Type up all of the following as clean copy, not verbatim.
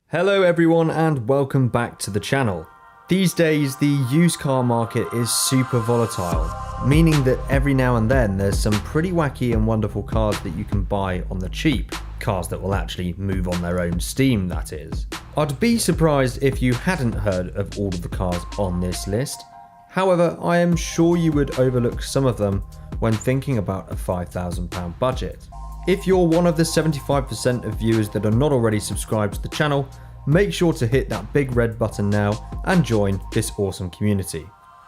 Hello everyone and welcome back to the channel. These days the used car market is super volatile, meaning that every now and then there's some pretty wacky and wonderful cars that you can buy on the cheap. Cars that will actually move on their own steam, that is. I'd be surprised if you hadn't heard of all of the cars on this list. However, I am sure you would overlook some of them when thinking about a £5,000 budget. If you're one of the 75% of viewers that are not already subscribed to the channel, make sure to hit that big red button now and join this awesome community.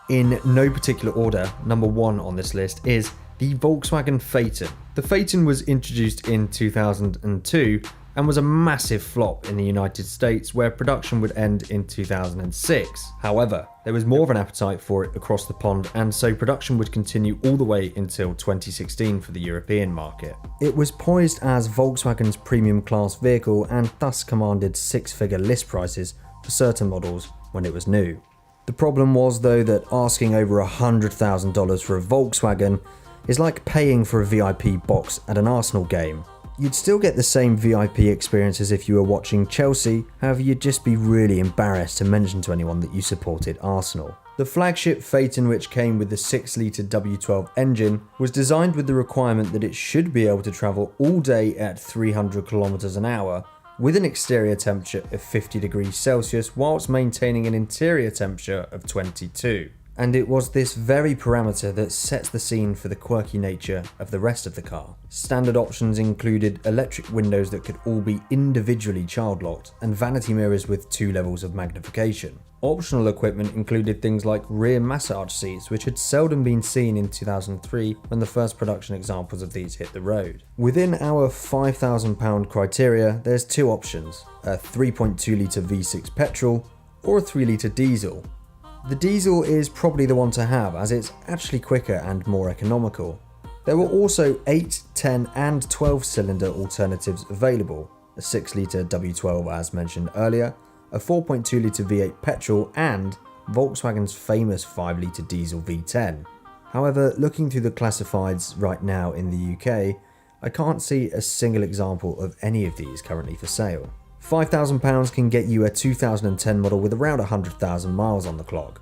In no particular order, number one on this list is the Volkswagen Phaeton. The Phaeton was introduced in 2002 and was a massive flop in the United States, where production would end in 2006. However, there was more of an appetite for it across the pond, and so production would continue all the way until 2016 for the European market. It was poised as Volkswagen's premium class vehicle and thus commanded six-figure list prices for certain models when it was new. The problem was, though, that asking over $100,000 for a Volkswagen is like paying for a VIP box at an Arsenal game. You'd still get the same VIP experience as if you were watching Chelsea, however you'd just be really embarrassed to mention to anyone that you supported Arsenal. The flagship Phaeton, which came with the 6-litre W12 engine, was designed with the requirement that it should be able to travel all day at 300 km an hour with an exterior temperature of 50 degrees Celsius whilst maintaining an interior temperature of 22. And it was this very parameter that sets the scene for the quirky nature of the rest of the car. Standard options included electric windows that could all be individually child locked and vanity mirrors with 2 levels of magnification. Optional equipment included things like rear massage seats, which had seldom been seen in 2003 when the first production examples of these hit the road. Within our £5,000 criteria, there's 2 options: a 3.2 litre V6 petrol or a 3 litre diesel. The diesel is probably the one to have, as it's actually quicker and more economical. There were also 8, 10 and 12 cylinder alternatives available: a 6 litre W12 as mentioned earlier, a 4.2 litre V8 petrol and Volkswagen's famous 5 litre diesel V10. However, looking through the classifieds right now in the UK, I can't see a single example of any of these currently for sale. £5,000 can get you a 2010 model with around 100,000 miles on the clock.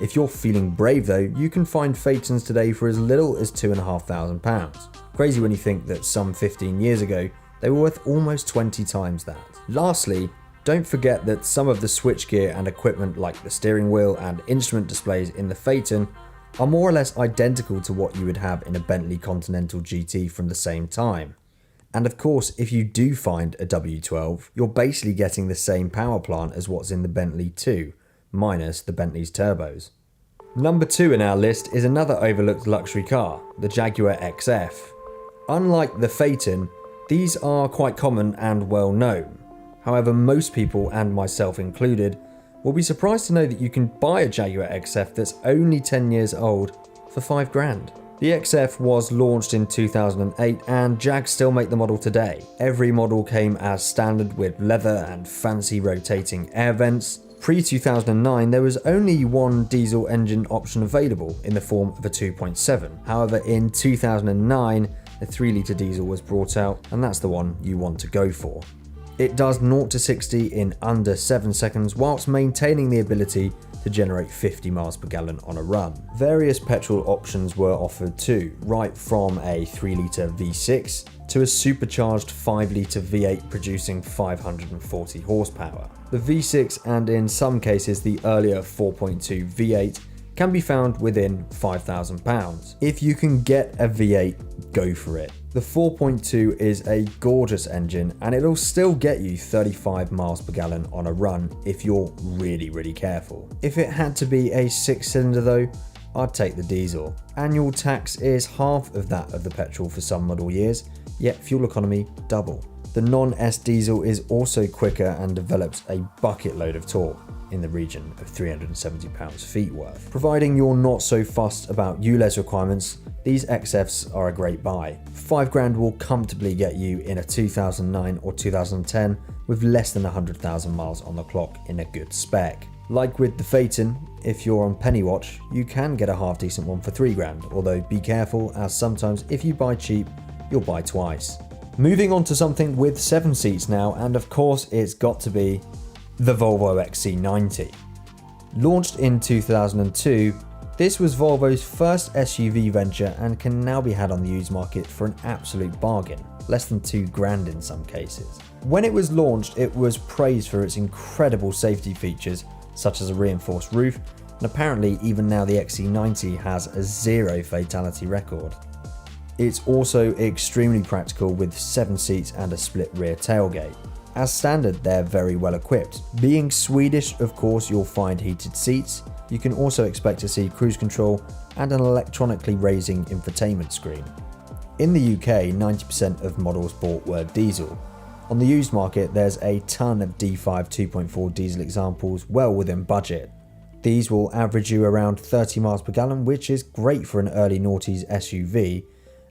If you're feeling brave though, you can find Phaetons today for as little as £2,500. Crazy when you think that some 15 years ago, they were worth almost 20 times that. Lastly, don't forget that some of the switchgear and equipment like the steering wheel and instrument displays in the Phaeton are more or less identical to what you would have in a Bentley Continental GT from the same time. And of course, if you do find a W12, you're basically getting the same power plant as what's in the Bentley too, minus the Bentley's turbos. Number 2 in our list is another overlooked luxury car, the Jaguar XF. Unlike the Phaeton, these are quite common and well known. However, most people, and myself included, will be surprised to know that you can buy a Jaguar XF that's only 10 years old for £5,000. The XF was launched in 2008 and Jag still make the model today. Every model came as standard with leather and fancy rotating air vents. Pre-2009 there was only one diesel engine option available in the form of a 2.7. However, in 2009 a 3 litre diesel was brought out, and that's the one you want to go for. It does 0 to 60 in under 7 seconds whilst maintaining the ability to generate 50 miles per gallon on a run. Various petrol options were offered too, right from a 3 litre V6 to a supercharged 5 litre V8 producing 540 horsepower. The V6 and in some cases the earlier 4.2 V8 can be found within £5,000. If you can get a V8, go for it. The 4.2 is a gorgeous engine and it'll still get you 35 miles per gallon on a run if you're really careful. If it had to be a 6-cylinder though, I'd take the diesel. Annual tax is half of that of the petrol for some model years, yet fuel economy double. The non-S diesel is also quicker and develops a bucket load of torque in the region of 370 pounds-feet worth. Providing you're not so fussed about ULEZ requirements, these XFs are a great buy. £5,000 will comfortably get you in a 2009 or 2010 with less than 100,000 miles on the clock in a good spec. Like with the Phaeton, if you're on penny watch, you can get a half decent one for £3,000, although be careful as sometimes if you buy cheap, you'll buy twice. Moving on to something with 7 seats now, and of course it's got to be the Volvo XC90. Launched in 2002, this was Volvo's first SUV venture and can now be had on the used market for an absolute bargain, less than $2,000 in some cases. When it was launched, it was praised for its incredible safety features, such as a reinforced roof, and apparently even now the XC90 has a 0 fatality record. It's also extremely practical with 7 seats and a split rear tailgate. As standard, they're very well equipped. Being Swedish, of course, you'll find heated seats. You can also expect to see cruise control and an electronically raising infotainment screen. In the UK, 90% of models bought were diesel. On the used market, there's a ton of D5 2.4 diesel examples well within budget. These will average you around 30 miles per gallon, which is great for an early noughties SUV,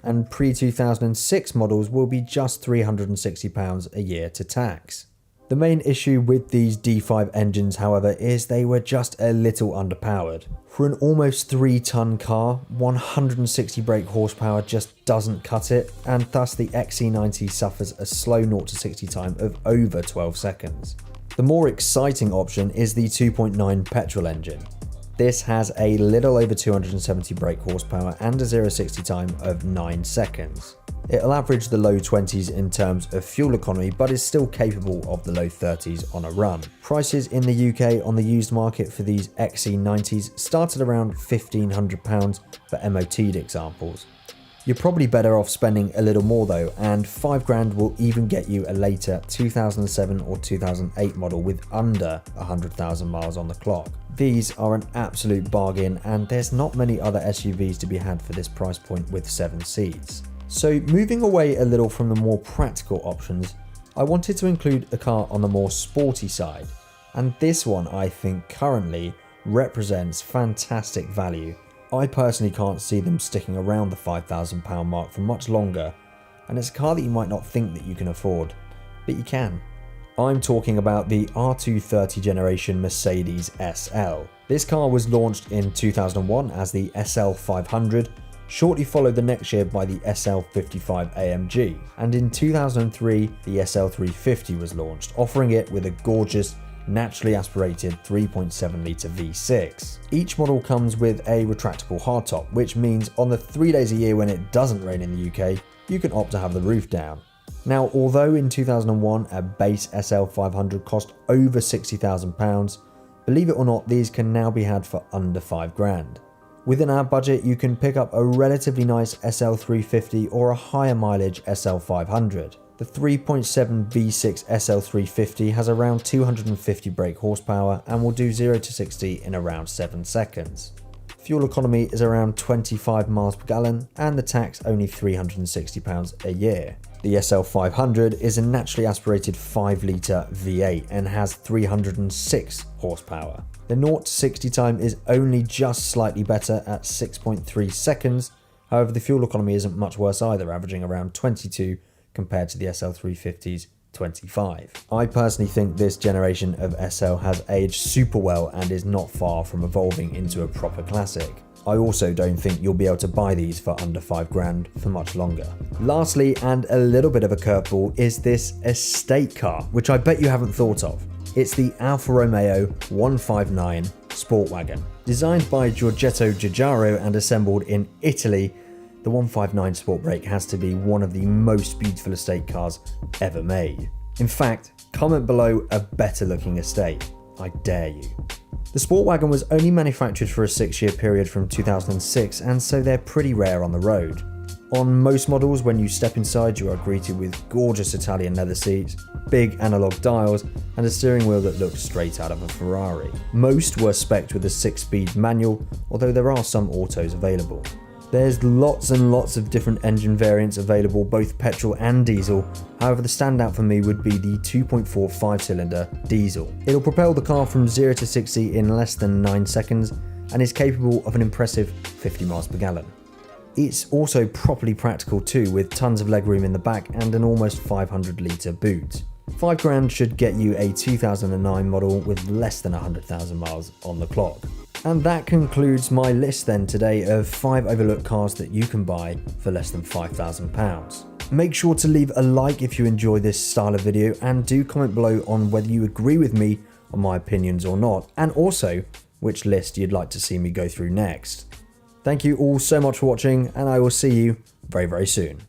and pre-2006 models will be just £360 a year to tax. The main issue with these D5 engines, however, is they were just a little underpowered. For an almost 3-ton car, 160 brake horsepower just doesn't cut it, and thus the XC90 suffers a slow 0 to 60 time of over 12 seconds. The more exciting option is the 2.9 petrol engine. This has a little over 270 brake horsepower and a 0-60 time of 9 seconds. It'll average the low 20s in terms of fuel economy, but is still capable of the low 30s on a run. Prices in the UK on the used market for these XC90s start at around £1,500 for MOT'd examples. You're probably better off spending a little more though, and £5,000 will even get you a later 2007 or 2008 model with under 100,000 miles on the clock. These are an absolute bargain, and there's not many other SUVs to be had for this price point with 7 seats. So moving away a little from the more practical options, I wanted to include a car on the more sporty side, and this one I think currently represents fantastic value. I personally can't see them sticking around the £5,000 mark for much longer, and it's a car that you might not think that you can afford, but you can. I'm talking about the R230 generation Mercedes SL. This car was launched in 2001 as the SL 500, shortly followed the next year by the SL 55 AMG, and in 2003 the SL 350 was launched, offering it with a gorgeous naturally aspirated 3.7 litre V6. Each model comes with a retractable hardtop, which means on the 3 days a year when it doesn't rain in the UK, you can opt to have the roof down. Now, although in 2001 a base SL 500 cost over £60,000, believe it or not, these can now be had for under £5,000. Within our budget, you can pick up a relatively nice SL 350 or a higher mileage SL 500. The 3.7 V6 SL 350 has around 250 brake horsepower and will do 0 to 60 in around 7 seconds. Fuel economy is around 25 miles per gallon and the tax only £360 a year. The SL 500 is a naturally aspirated 5 litre V8 and has 306 horsepower. The 0 to 60 time is only just slightly better at 6.3 seconds, however the fuel economy isn't much worse either, averaging around 22 compared to the SL 350's 25. I personally think this generation of SL has aged super well and is not far from evolving into a proper classic. I also don't think you'll be able to buy these for under £5,000 for much longer. Lastly, and a little bit of a curveball, is this estate car, which I bet you haven't thought of. It's the Alfa Romeo 159 Sportwagon. Designed by Giorgetto Giugiaro and assembled in Italy, the 159 Sportbrake has to be one of the most beautiful estate cars ever made. In fact, comment below a better looking estate. I dare you. The Sportwagon was only manufactured for a 6-year period from 2006, and so they're pretty rare on the road. On most models, when you step inside, you are greeted with gorgeous Italian leather seats, big analog dials, and a steering wheel that looks straight out of a Ferrari. Most were spec'd with a 6-speed manual, although there are some autos available. There's lots and lots of different engine variants available, both petrol and diesel. However, the standout for me would be the 2.4 5-cylinder diesel. It'll propel the car from 0 to 60 in less than 9 seconds and is capable of an impressive 50 miles per gallon. It's also properly practical too, with tons of legroom in the back and an almost 500 litre boot. £5,000 should get you a 2009 model with less than 100,000 miles on the clock. And that concludes my list then today of 5 overlooked cars that you can buy for less than £5,000. Make sure to leave a like if you enjoy this style of video, and do comment below on whether you agree with me on my opinions or not, and also which list you'd like to see me go through next. Thank you all so much for watching, and I will see you very, very soon.